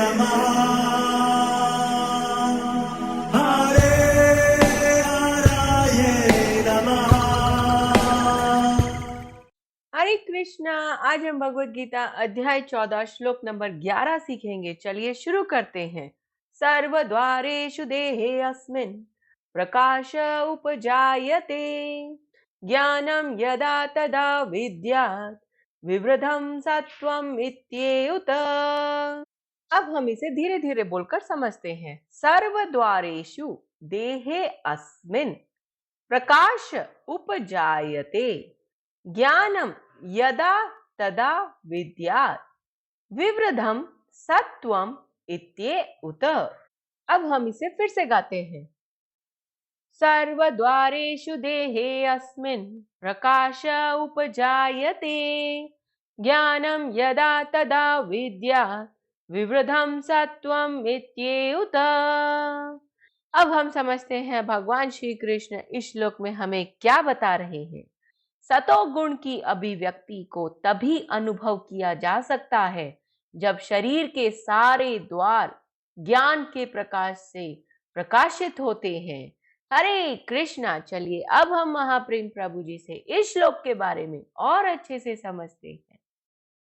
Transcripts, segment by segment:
नमः हरे हराय नमः। हरे कृष्णा। आज हम भगवत गीता अध्याय 14 श्लोक नंबर 11 सीखेंगे। चलिए शुरू करते हैं। सर्वद्वारेषु देहेऽस्मिन् प्रकाश उपजायते ज्ञानं यदा तदा विद्यात् विवृद्धं सत्वम् इत्येउत। अब हम इसे धीरे धीरे बोलकर समझते हैं। सर्वद्वारेषु देहे अस्मिन् प्रकाश उपजायते ज्ञानम यदा तदा विद्यात् विवृद्धम सत्वम इत्येउत। अब हम इसे फिर से गाते हैं। सर्वद्वारेषु देहेऽस्मिन् प्रकाश उपजायते ज्ञानं यदा तदा विद्यात् विवृद्धं सत्वम इत्येउत। अब हम समझते हैं भगवान श्री कृष्ण इस श्लोक में हमें क्या बता रहे हैं। सतोगुण की अभिव्यक्ति को तभी अनुभव किया जा सकता है जब शरीर के सारे द्वार ज्ञान के प्रकाश से प्रकाशित होते हैं। हरे कृष्णा। चलिए अब हम महाप्रेम प्रभु जी से इस श्लोक के बारे में और अच्छे से समझते हैं।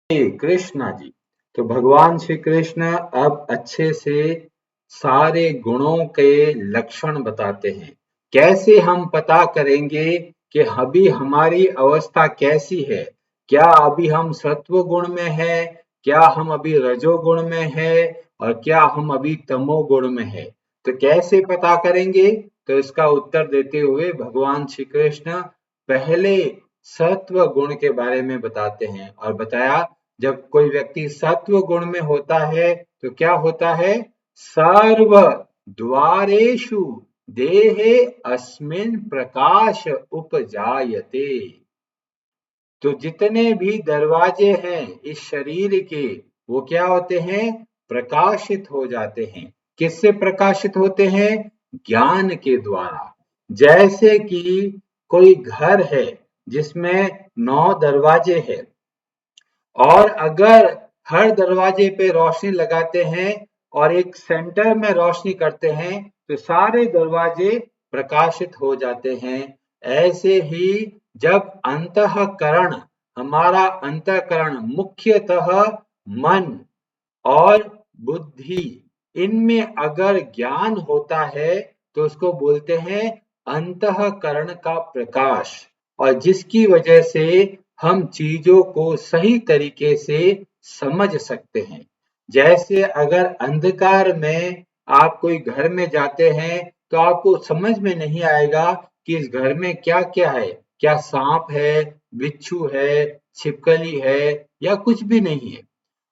हरे कृष्णा जी। तो भगवान श्री कृष्ण अब अच्छे से सारे गुणों के लक्षण बताते हैं। कैसे हम पता करेंगे कि अभी हमारी अवस्था कैसी है? क्या अभी हम सत्व गुण में है, क्या हम अभी रजोगुण में है और क्या हम अभी तमोगुण में है? तो कैसे पता करेंगे? तो इसका उत्तर देते हुए भगवान श्री कृष्ण पहले सत्व गुण के बारे में बताते हैं और बताया जब कोई व्यक्ति सत्व गुण में होता है तो क्या होता है? सर्व द्वारेषु देहे अस्मिन् प्रकाश उपजायते। तो जितने भी दरवाजे हैं इस शरीर के वो क्या होते हैं? प्रकाशित हो जाते हैं। किससे प्रकाशित होते हैं? ज्ञान के द्वारा। जैसे कि कोई घर है जिसमें 9 दरवाजे हैं और अगर हर दरवाजे पे रोशनी लगाते हैं और एक सेंटर में रोशनी करते हैं तो सारे दरवाजे प्रकाशित हो जाते हैं। ऐसे ही जब अंतःकरण, हमारा अंतःकरण मुख्यतः मन और बुद्धि, इनमें अगर ज्ञान होता है तो उसको बोलते हैं अंतःकरण का प्रकाश, और जिसकी वजह से हम चीजों को सही तरीके से समझ सकते हैं। जैसे अगर अंधकार में आप कोई घर में जाते हैं तो आपको समझ में नहीं आएगा कि इस घर में क्या क्या है। क्या सांप है, बिच्छू है, छिपकली है या कुछ भी नहीं है।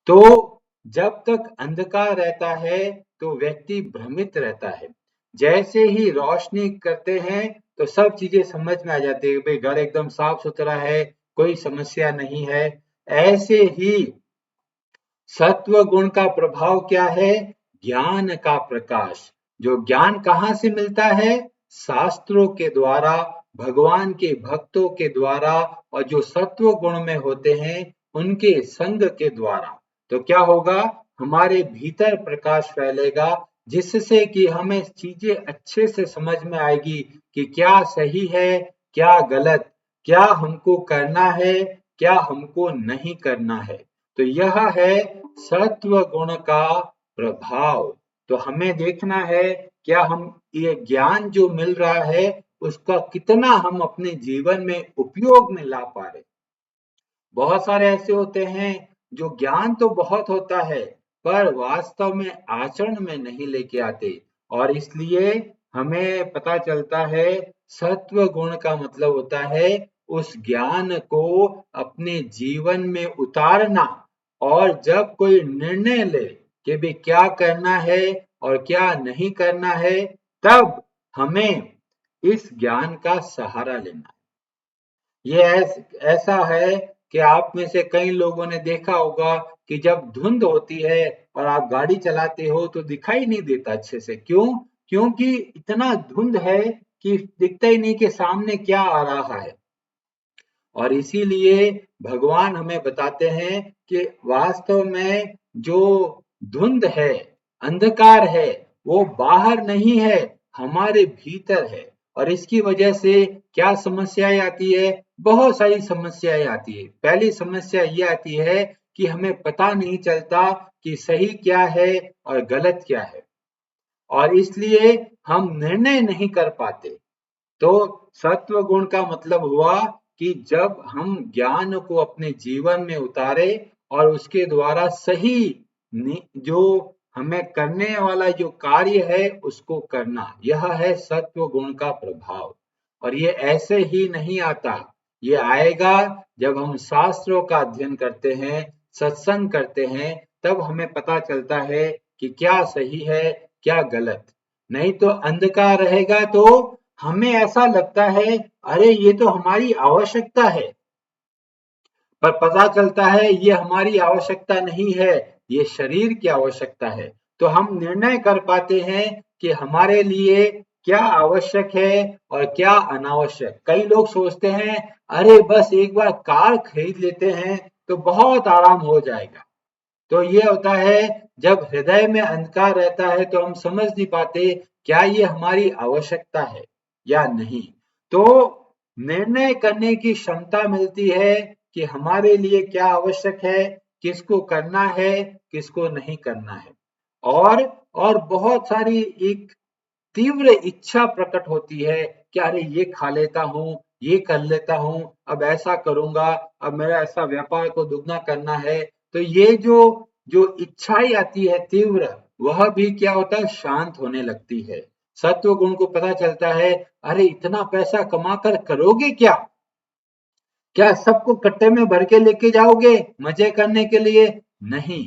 तो जब तक अंधकार रहता है तो व्यक्ति भ्रमित रहता है। जैसे ही रोशनी करते हैं तो सब चीजें समझ में आ जाती है। भाई घर एकदम साफ सुथरा है, कोई समस्या नहीं है। ऐसे ही सत्व गुण का प्रभाव क्या है? ज्ञान का प्रकाश। जो ज्ञान कहाँ से मिलता है? शास्त्रों के द्वारा, भगवान के भक्तों के द्वारा, और जो सत्व गुण में होते हैं उनके संग के द्वारा। तो क्या होगा? हमारे भीतर प्रकाश फैलेगा जिससे कि हमें चीजें अच्छे से समझ में आएगी कि क्या सही है, क्या गलत, क्या हमको करना है, क्या हमको नहीं करना है। तो यह है सत्व गुण का प्रभाव। तो हमें देखना है क्या हम ये ज्ञान जो मिल रहा है उसका कितना हम अपने जीवन में उपयोग में ला पा रहे। बहुत सारे ऐसे होते हैं जो ज्ञान तो बहुत होता है पर वास्तव में आचरण में नहीं लेके आते, और इसलिए हमें पता चलता है सत्व गुण का मतलब होता है उस ज्ञान को अपने जीवन में उतारना। और जब कोई निर्णय ले कि भी क्या करना है और क्या नहीं करना है, तब हमें इस ज्ञान का सहारा लेना। ये ऐसा है कि आप में से कई लोगों ने देखा होगा कि जब धुंध होती है और आप गाड़ी चलाते हो तो दिखाई नहीं देता अच्छे से। क्यों? क्योंकि इतना धुंध है कि दिखता ही नहीं कि सामने क्या आ रहा है। और इसीलिए भगवान हमें बताते हैं कि वास्तव में जो धुंध है, अंधकार है, वो बाहर नहीं है, हमारे भीतर है। और इसकी वजह से क्या समस्याएं आती है? बहुत सारी समस्याएं आती है। पहली समस्या ये आती है कि हमें पता नहीं चलता कि सही क्या है और गलत क्या है, और इसलिए हम निर्णय नहीं कर पाते। तो सत्व गुण का मतलब हुआ कि जब हम ज्ञान को अपने जीवन में उतारे और उसके द्वारा सही जो हमें करने वाला जो कार्य है उसको करना, यह है सत्व गुण का प्रभाव। और ये ऐसे ही नहीं आता, ये आएगा जब हम शास्त्रों का अध्ययन करते हैं, सत्संग करते हैं, तब हमें पता चलता है कि क्या सही है क्या गलत। नहीं तो अंधकार रहेगा तो हमें ऐसा लगता है अरे ये तो हमारी आवश्यकता है, पर पता चलता है ये हमारी आवश्यकता नहीं है, ये शरीर की आवश्यकता है। तो हम निर्णय कर पाते हैं कि हमारे लिए क्या आवश्यक है और क्या अनावश्यक। कई लोग सोचते हैं अरे बस एक बार कार खरीद लेते हैं तो बहुत आराम हो जाएगा। तो ये होता है जब हृदय में अंधकार रहता है तो हम समझ नहीं पाते क्या ये हमारी आवश्यकता है या नहीं। तो निर्णय करने की क्षमता मिलती है कि हमारे लिए क्या आवश्यक है, किसको करना है, किसको नहीं करना है। और बहुत सारी एक तीव्र इच्छा प्रकट होती है कि अरे ये खा लेता हूँ, ये कर लेता हूँ, अब ऐसा करूंगा, अब मेरा ऐसा व्यापार को दुगना करना है। तो ये जो जो इच्छाएं आती है तीव्र, वह भी क्या होता है, शांत होने लगती है। सत्व गुण को पता चलता है अरे इतना पैसा कमा कर करोगे क्या? क्या सबको कट्टे में भर के लेके जाओगे मजे करने के लिए? नहीं।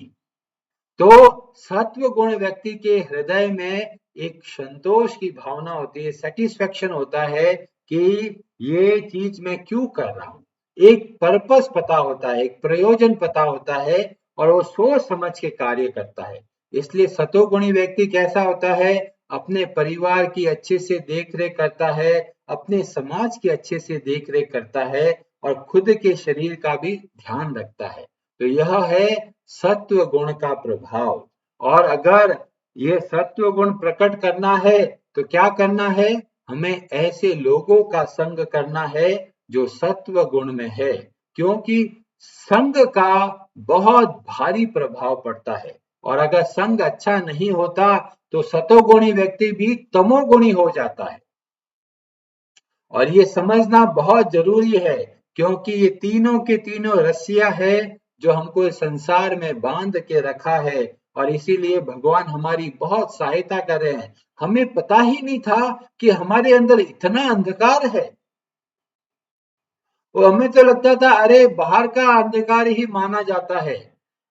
तो सत्व गुण व्यक्ति के हृदय में एक संतोष की भावना होती है, सेटिस्फेक्शन होता है कि ये चीज मैं क्यों कर रहा हूं। एक पर्पस पता होता है, एक प्रयोजन पता होता है, और वो सोच समझ के कार्य करता है। इसलिए सतोगुणी व्यक्ति कैसा होता है? अपने परिवार की अच्छे से देख रेख करता है, अपने समाज की अच्छे से देख रेख करता है, और खुद के शरीर का भी ध्यान रखता है। तो यह है सत्व गुण का प्रभाव। और अगर ये सत्व गुण प्रकट करना है तो क्या करना है? हमें ऐसे लोगों का संग करना है जो सत्व गुण में है, क्योंकि संग का बहुत भारी प्रभाव पड़ता है। और अगर संग अच्छा नहीं होता तो सतोगुणी व्यक्ति भी तमोगुणी हो जाता है। और ये समझना बहुत जरूरी है, क्योंकि ये तीनों के तीनों रस्सियां है जो हमको इस संसार में बांध के रखा है। और इसीलिए भगवान हमारी बहुत सहायता कर रहे हैं। हमें पता ही नहीं था कि हमारे अंदर इतना अंधकार है। वो हमें तो लगता था अरे बाहर का अंधकार ही माना जाता है।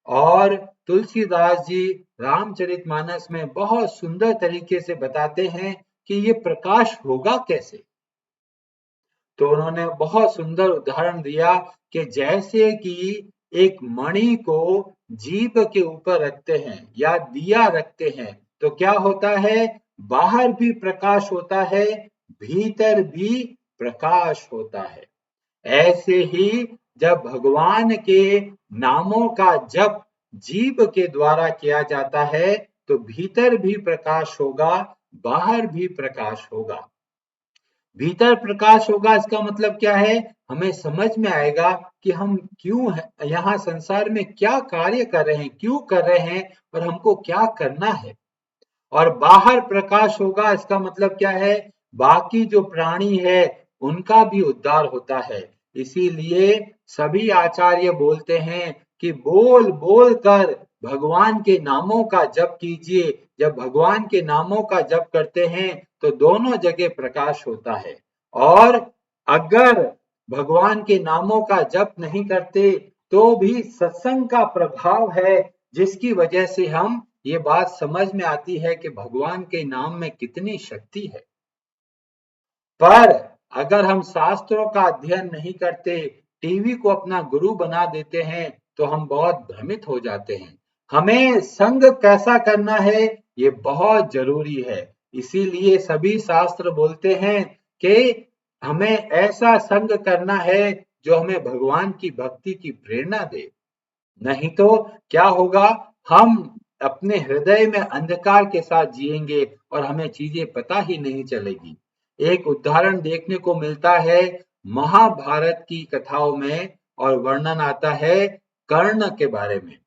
और तुलसीदास जी रामचरितमानस में बहुत सुंदर तरीके से बताते हैं कि ये प्रकाश होगा कैसे। तो उन्होंने बहुत सुंदर उदाहरण दिया कि जैसे कि एक मणि को जीभ के ऊपर रखते हैं या दिया रखते हैं तो क्या होता है, बाहर भी प्रकाश होता है, भीतर भी प्रकाश होता है। ऐसे ही जब भगवान के नामों का जप जीभ के द्वारा किया जाता है तो भीतर भी प्रकाश होगा, बाहर भी प्रकाश होगा। भीतर प्रकाश होगा इसका मतलब क्या है? हमें समझ में आएगा कि हम क्यों यहाँ संसार में क्या कार्य कर रहे हैं, क्यों कर रहे हैं, और हमको क्या करना है। और बाहर प्रकाश होगा इसका मतलब क्या है? बाकी जो प्राणी है उनका भी उद्धार होता है। इसीलिए सभी आचार्य बोलते हैं कि बोल बोल कर भगवान के नामों का जप कीजिए। जब भगवान के नामों का जप करते हैं तो दोनों जगह प्रकाश होता है। और अगर भगवान के नामों का जप नहीं करते तो भी सत्संग का प्रभाव है, जिसकी वजह से हम ये बात समझ में आती है कि भगवान के नाम में कितनी शक्ति है। पर अगर हम शास्त्रों का अध्ययन नहीं करते, टीवी को अपना गुरु बना देते हैं तो हम बहुत भ्रमित हो जाते हैं। हमें संग कैसा करना है ये बहुत जरूरी है। इसीलिए सभी शास्त्र बोलते हैं कि हमें ऐसा संग करना है जो हमें भगवान की भक्ति की प्रेरणा दे। नहीं तो क्या होगा, हम अपने हृदय में अंधकार के साथ जिएंगे और हमें चीजें पता ही नहीं चलेगी। एक उदाहरण देखने को मिलता है महाभारत की कथाओं में और वर्णन आता है कर्ण के बारे में।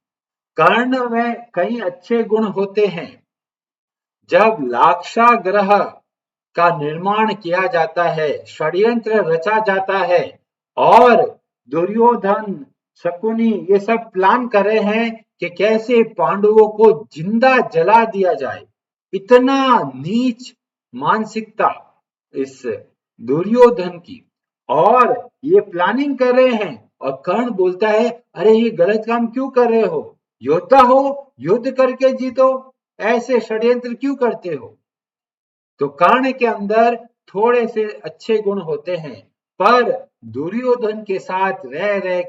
कर्ण में कई अच्छे गुण होते हैं। जब लाक्षागृह का निर्माण किया जाता है, षड्यंत्र रचा जाता है और दुर्योधन शकुनी ये सब प्लान कर रहे हैं कि कैसे पांडवों को जिंदा जला दिया जाए, इतना नीच मानसिकता इस दुर्योधन की, और ये प्लानिंग कर रहे हैं और कर्ण बोलता है अरे ये गलत काम क्यों कर रहे हो, योद्धा हो युद्ध करके जीतो, ऐसे षड्यंत्र क्यों करते हो। तो कर्ण के अंदर थोड़े से अच्छे गुण होते हैं, पर दुर्योधन के साथ रह रह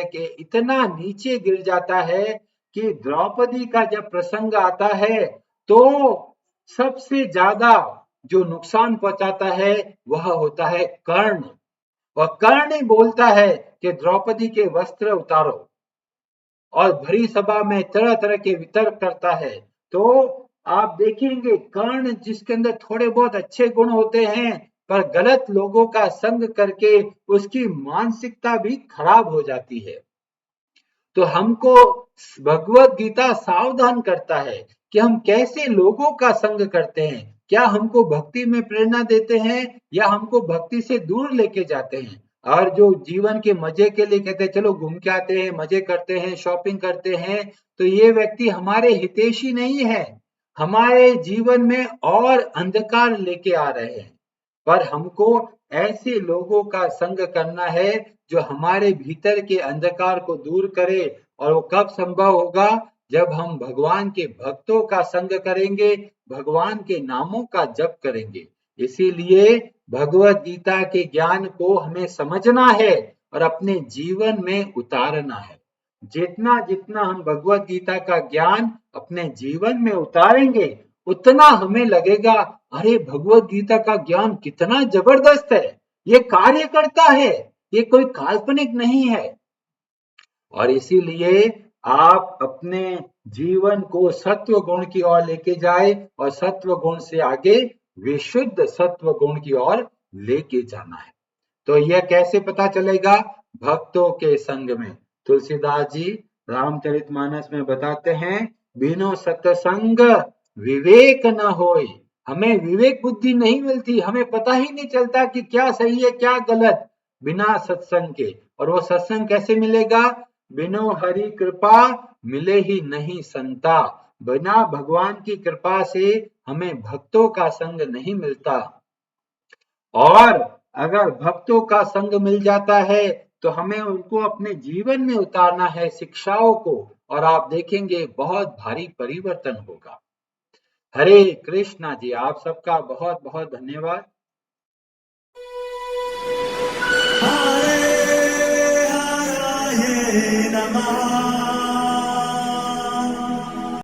के इतना नीचे गिर जाता है कि द्रौपदी का जब प्रसंग आता है तो सबसे ज्यादा जो नुकसान पहुंचाता है वह होता है कर्ण। और कर्ण ही बोलता है कि द्रौपदी के वस्त्र उतारो और भरी सभा में तरह तरह के वितर्क करता है। तो आप देखेंगे कर्ण जिसके अंदर थोड़े बहुत अच्छे गुण होते हैं पर गलत लोगों का संग करके उसकी मानसिकता भी खराब हो जाती है। तो हमको भगवत गीता सावधान करता है कि हम कैसे लोगों का संग करते हैं, क्या हमको भक्ति में प्रेरणा देते हैं या हमको भक्ति से दूर लेके जाते हैं। और जो जीवन के मजे के लिए कहते हैं चलो घूम के आते हैं, मजे करते हैं, शॉपिंग करते हैं, तो ये व्यक्ति हमारे हितैषी नहीं है, हमारे जीवन में और अंधकार लेके आ रहे हैं। पर हमको ऐसे लोगों का संग करना है जो हमारे भीतर के अंधकार को दूर करे, और वो कब संभव होगा, जब हम भगवान के भक्तों का संग करेंगे, भगवान के नामों का जप करेंगे। इसीलिए भगवत गीता के ज्ञान को हमें समझना है और अपने जीवन में उतारना है। जितना जितना हम भगवत गीता का ज्ञान अपने जीवन में उतारेंगे उतना हमें लगेगा अरे भगवत गीता का ज्ञान कितना जबरदस्त है, ये कार्य करता है, ये कोई काल्पनिक नहीं है। और इसीलिए आप अपने जीवन को सत्व गुण की ओर लेके जाए और सत्व गुण से आगे विशुद्ध सत्व गुण की ओर लेके जाना है। तो यह कैसे पता चलेगा, भक्तों के संग में। तुलसीदास जी रामचरितमानस में बताते हैं बिनो सत्संग विवेक न होए। हमें विवेक बुद्धि नहीं मिलती, हमें पता ही नहीं चलता कि क्या सही है क्या गलत बिना सत्संग के। और वो सत्संग कैसे मिलेगा, बिनो हरि कृपा मिले ही नहीं संता। बिना भगवान की कृपा से हमें भक्तों का संग नहीं मिलता। और अगर भक्तों का संग मिल जाता है तो हमें उनको अपने जीवन में उतारना है, शिक्षाओं को, और आप देखेंगे बहुत भारी परिवर्तन होगा। हरे कृष्णा जी, आप सबका बहुत बहुत धन्यवाद। हरे हरे नमः।